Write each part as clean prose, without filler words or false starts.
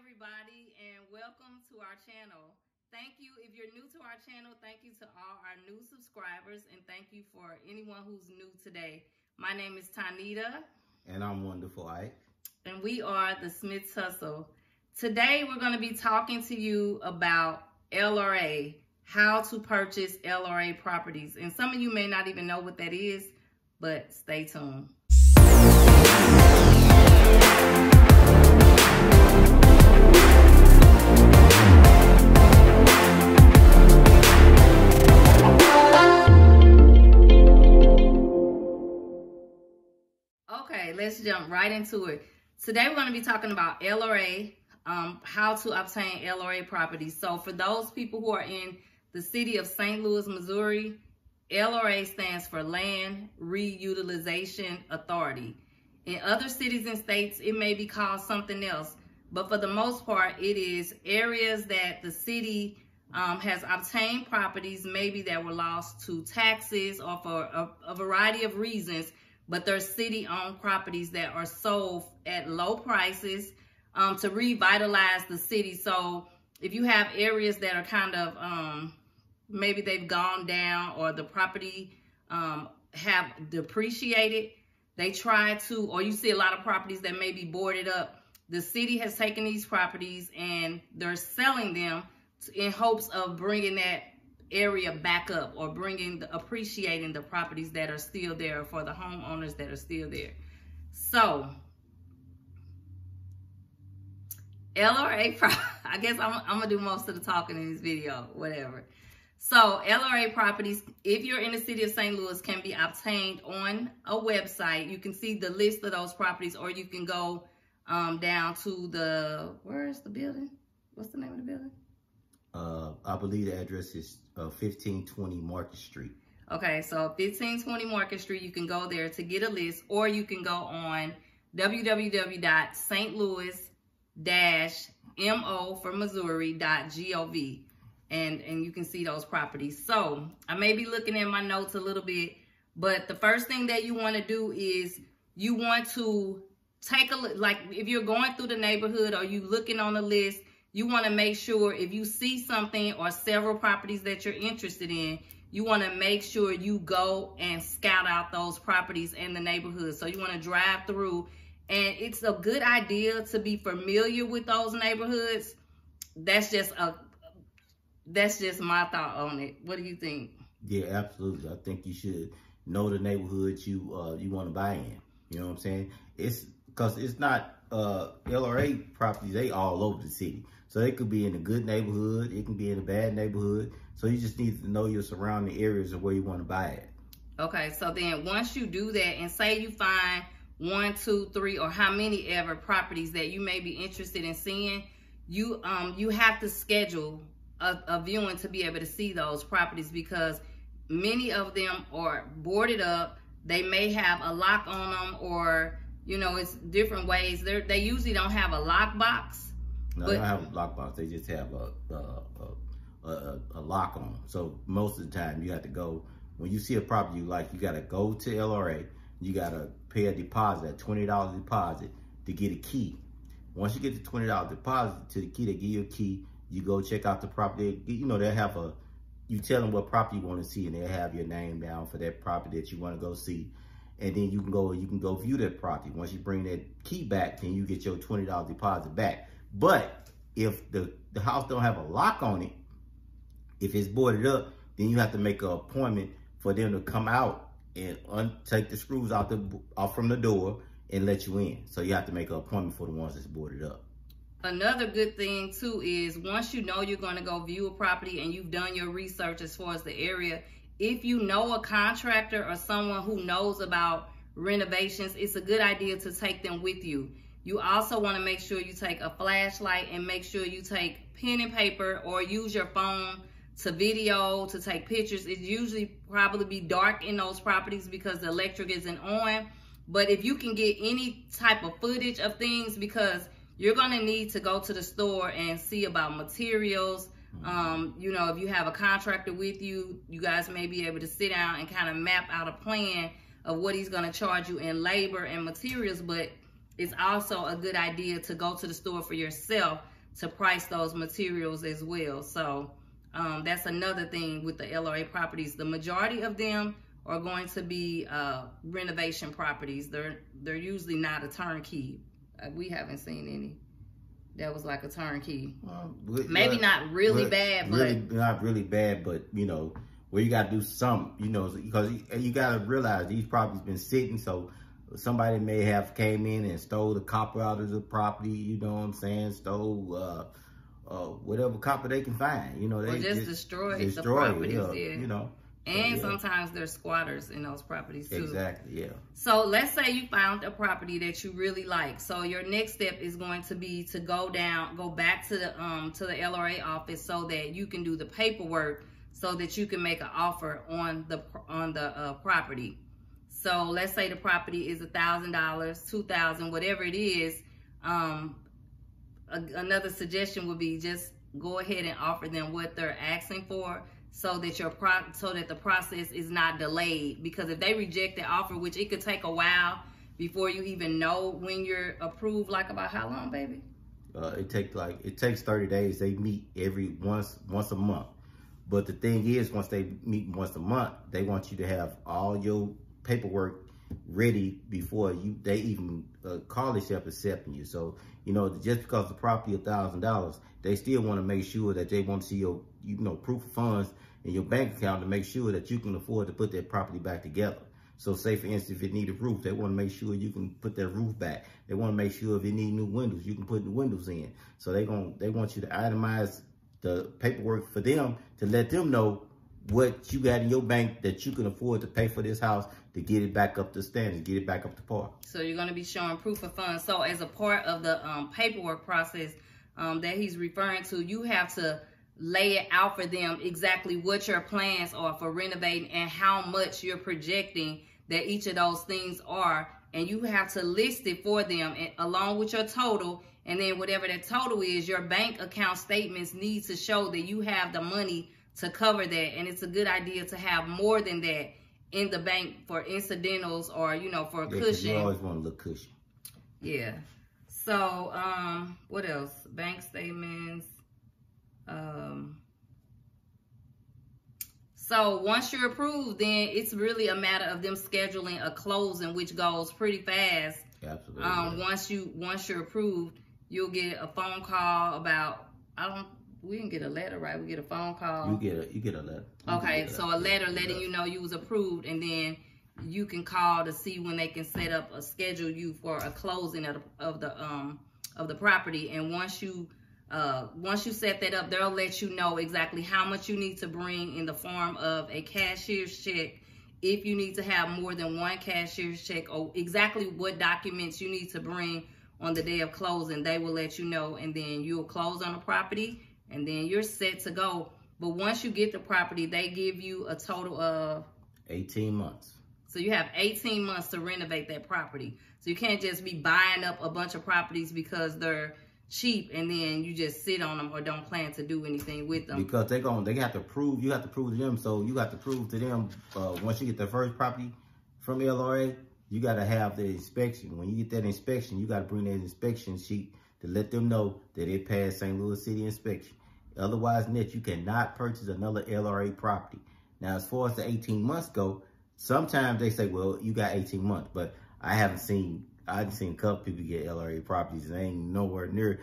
everybody, and welcome to our channel. Thank you. If you're new to our channel, thank you to all our new subscribers, and thank you for anyone who's new today. My name is Tanita. And I'm Wonderful Ike. And we are the Smith's Hustle. Today, we're going to be talking to you about LRA, how to purchase LRA properties. And some of you may not even know what that is, but stay tuned. Okay, let's jump right into it. Today we're going to be talking about LRA, how to obtain LRA properties. So for those people who are in the city of St. Louis, Missouri, LRA stands for Land Reutilization Authority. In other cities and states, it may be called something else, but for the most part, it is areas that the city has obtained properties, maybe that were lost to taxes or for a variety of reasons, but they're city-owned properties that are sold at low prices to revitalize the city. So if you have areas that are kind of, maybe they've gone down or the property have depreciated, they try to, or you see a lot of properties that may be boarded up. The city has taken these properties and they're selling them in hopes of bringing that area back up or appreciating the properties that are still there for the homeowners that are still there. So LRA, I guess I'm gonna do most of the talking in this video, whatever. So LRA properties, if you're in the city of St. Louis, can be obtained on a website. You can see the list of those properties, or you can go down to the, where's the building? What's the name of the building? I believe the address is 1520 Market Street. Okay, so 1520 Market Street, you can go there to get a list, or you can go on www.stlouis-mo for Missouri.gov. And you can see those properties. So I may be looking at my notes a little bit, but the first thing that you want to do is you want to take a look. Like if you're going through the neighborhood or you looking on the list, you want to make sure if you see something or several properties that you're interested in, you want to make sure you go and scout out those properties in the neighborhood. So you want to drive through, and it's a good idea to be familiar with those neighborhoods. That's just my thought on it. What do you think? Yeah, absolutely. I think you should know the neighborhoods you want to buy in. You know what I'm saying? It's because it's not LRA properties. They all over the city. So it could be in a good neighborhood. It can be in a bad neighborhood. So you just need to know your surrounding areas of where you want to buy it. Okay, so then once you do that, and say you find 1, 2, 3, or how many ever properties that you may be interested in seeing, you have to schedule a viewing to be able to see those properties, because many of them are boarded up. They may have a lock on them, or you know, it's different ways. They usually don't have a lock box. No, they don't have a lock box. They just have a lock on them. So most of the time you have to go, when you see a property you like, you got to go to LRA. You got to pay a deposit, a $20 deposit to get a key. Once you get the $20 deposit to the key, they give you a key. You go check out the property. You know, they'll have you tell them what property you want to see, and they'll have your name down for that property that you want to go see. And then you can go view that property. Once you bring that key back, then you get your $20 deposit back. But if the house don't have a lock on it, if it's boarded up, then you have to make an appointment for them to come out and take the screws off from the door and let you in. So you have to make an appointment for the ones that's boarded up. Another good thing too is once you know you're going to go view a property and you've done your research as far as the area, if you know a contractor or someone who knows about renovations, it's a good idea to take them with you. You also want to make sure you take a flashlight and make sure you take pen and paper, or use your phone to video, to take pictures. It usually probably be dark in those properties because the electric isn't on. But if you can get any type of footage of things, because you're going to need to go to the store and see about materials. You know, if you have a contractor with you, you guys may be able to sit down and kind of map out a plan of what he's going to charge you in labor and materials. But it's also a good idea to go to the store for yourself to price those materials as well. So that's another thing with the LRA properties. The majority of them are going to be renovation properties. They're usually not a turnkey. We haven't seen any that was like a turnkey. Maybe not really bad, but really not really bad, but you know, where you got to do something, you know, because you got to realize these properties been sitting, so somebody may have came in and stole the copper out of the property, you know what I'm saying, stole whatever copper they can find, you know, they just destroy the properties, yeah, you know. And sometimes there's squatters in those properties too. Exactly, yeah. So let's say you found a property that you really like. So your next step is going to be to go back to the LRA office so that you can do the paperwork, so that you can make an offer on the property. So let's say the property is $1,000, $2,000, whatever it is. Another suggestion would be just go ahead and offer them what they're asking for, so that the process is not delayed. Because if they reject the offer, which it could take a while before you even know when you're approved, like about how long, baby? It takes 30 days. They meet once a month. But the thing is, once they meet once a month, they want you to have all your paperwork ready before they even call themselves accepting you. So, you know, just because the property $1,000, they still want to make sure that they want to see your, you know, proof of funds in your bank account to make sure that you can afford to put that property back together. So say, for instance, if it need a roof, they want to make sure you can put that roof back. They want to make sure if it need new windows, you can put the windows in. So they want you to itemize the paperwork for them to let them know what you got in your bank that you can afford to pay for this house to get it back up to standards, get it back up to par. So you're going to be showing proof of funds. So as a part of the paperwork process that he's referring to, you have to lay it out for them exactly what your plans are for renovating and how much you're projecting that each of those things are. And you have to list it for them along with your total. And then whatever that total is, your bank account statements need to show that you have the money to cover that. And it's a good idea to have more than that in the bank for incidentals, or, you know, for a cushion. You always want a little cushion. Yeah. So, what else? Bank statements. So once you're approved, then it's really a matter of them scheduling a closing, which goes pretty fast. Absolutely. Once you're approved, you'll get a phone call about, we didn't get a letter, right? We get a phone call. You get a letter. Okay, so a letter letting you know you was approved, and then you can call to see when they can set up schedule you for a closing of the property. And once you set that up, they'll let you know exactly how much you need to bring in the form of a cashier's check, if you need to have more than one cashier's check, or exactly what documents you need to bring on the day of closing. They will let you know, and then you'll close on the property, and then you're set to go. But once you get the property, they give you a total of 18 months. So you have 18 months to renovate that property. So you can't just be buying up a bunch of properties because they're cheap and then you just sit on them or don't plan to do anything with them. Because you have to prove to them. So you got to prove to them, once you get the first property from LRA, you got to have the inspection. When you get that inspection, you got to bring that inspection sheet to let them know that it passed St. Louis City inspection. Otherwise, you cannot purchase another LRA property. Now, as far as the 18 months go, sometimes they say, well, you got 18 months, but I've seen a couple people get LRA properties and they ain't nowhere near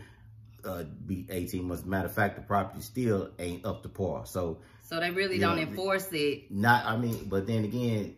be 18 months. Matter of fact, the property still ain't up to par. So they really don't enforce it. But then again,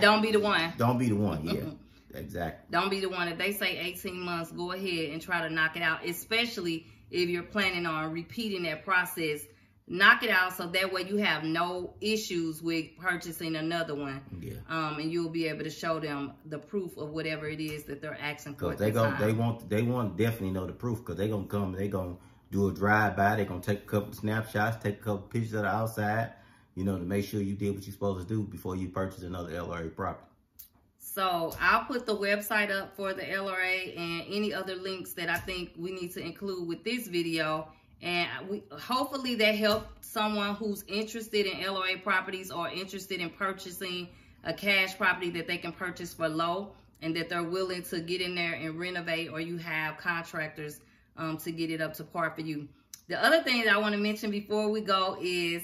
don't be the one. Don't be the one, yeah. Exactly. Don't be the one. If they say 18 months, go ahead and try to knock it out, especially if you're planning on repeating that process. Knock it out so that way you have no issues with purchasing another one. Yeah. And you'll be able to show them the proof of whatever it is that they're asking for. They want to definitely know the proof, because they're gonna come, they're gonna do a drive-by, they're gonna take a couple of snapshots, take a couple pictures of the outside, you know, to make sure you did what you're supposed to do before you purchase another LRA property. So I'll put the website up for the LRA and any other links that I think we need to include with this video. And hopefully that helped someone who's interested in LRA properties or interested in purchasing a cash property that they can purchase for low, and that they're willing to get in there and renovate, or you have contractors to get it up to par for you. The other thing that I want to mention before we go is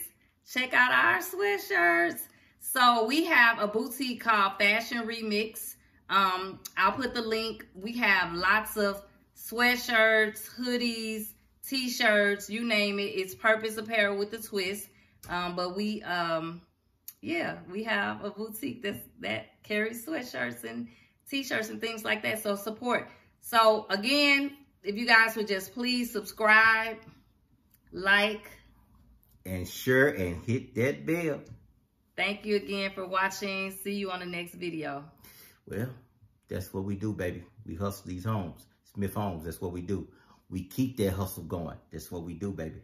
check out our sweatshirts. So we have a boutique called Fashion Remix. I'll put the link. We have lots of sweatshirts, hoodies, t-shirts, you name it. It's purpose apparel with a twist. But we we have a boutique that carries sweatshirts and t-shirts and things like that. So support. So again, if you guys would just please subscribe, like, and share and hit that bell. Thank you again for watching. See you on the next video. Well, that's what we do, baby. We hustle these homes. Smith Homes, that's what we do. We keep that hustle going. That's what we do, baby.